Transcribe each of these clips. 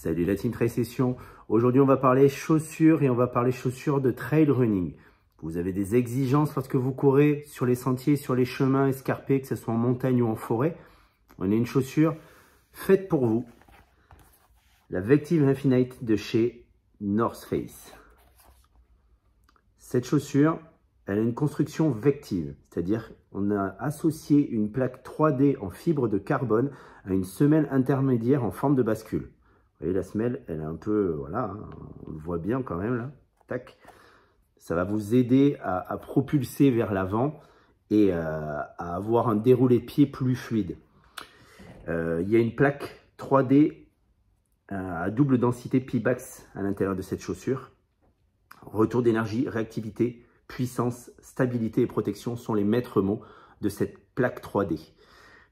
Salut la team Trail Session. Aujourd'hui, on va parler chaussures et on va parler chaussures de trail running. Vous avez des exigences lorsque vous courez sur les sentiers, sur les chemins escarpés, que ce soit en montagne ou en forêt. On a une chaussure faite pour vous. La Vective Infinite de chez North Face. Cette chaussure, elle a une construction Vective, c'est-à-dire on a associé une plaque 3D en fibre de carbone à une semelle intermédiaire en forme de bascule. Vous voyez, la semelle, elle est un peu, voilà, hein, on le voit bien quand même là, tac. Ça va vous aider à propulser vers l'avant et à avoir un déroulé pied plus fluide. Il y a une plaque 3D à double densité Pebax à l'intérieur de cette chaussure. Retour d'énergie, réactivité, puissance, stabilité et protection sont les maîtres mots de cette plaque 3D.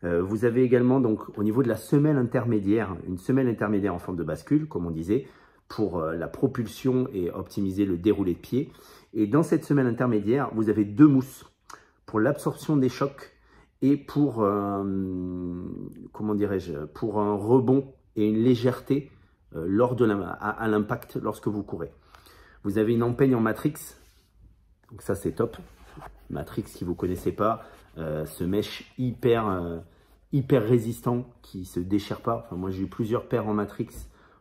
Vous avez également donc au niveau de la semelle intermédiaire, une semelle intermédiaire en forme de bascule, comme on disait, pour la propulsion et optimiser le déroulé de pied. Et dans cette semelle intermédiaire, vous avez deux mousses pour l'absorption des chocs et pour, comment dirais-je, pour un rebond et une légèreté lors de à l'impact lorsque vous courez. Vous avez une empeigne en Matrix, donc ça c'est top. Matrix, si vous ne connaissez pas, ce mesh hyper résistant qui ne se déchire pas. Enfin, moi j'ai eu plusieurs paires en Matrix.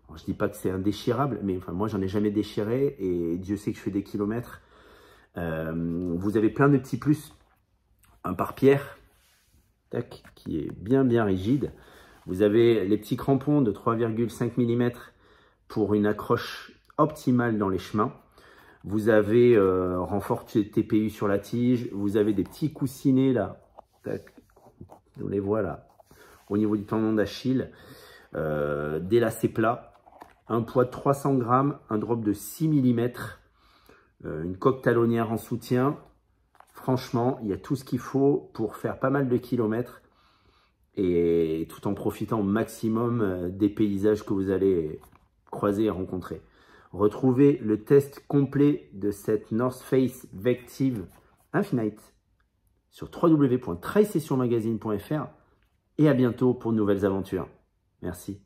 Alors, je ne dis pas que c'est indéchirable, mais enfin, moi j'en ai jamais déchiré et Dieu sait que je fais des kilomètres. Vous avez plein de petits plus. Un pare-pierre qui est bien rigide. Vous avez les petits crampons de 3,5 mm pour une accroche optimale dans les chemins. Vous avez renfort TPU sur la tige. Vous avez des petits coussinets là. Tac. On les voit là. Au niveau du tendon d'Achille. Des lacets plats. Un poids de 300 grammes. Un drop de 6 mm. Une coque talonnière en soutien. Franchement, il y a tout ce qu'il faut pour faire pas mal de kilomètres. Et tout en profitant au maximum des paysages que vous allez croiser et rencontrer. Retrouvez le test complet de cette North Face Vective Infinite sur www.trailsessionmagazine.fr et à bientôt pour de nouvelles aventures. Merci.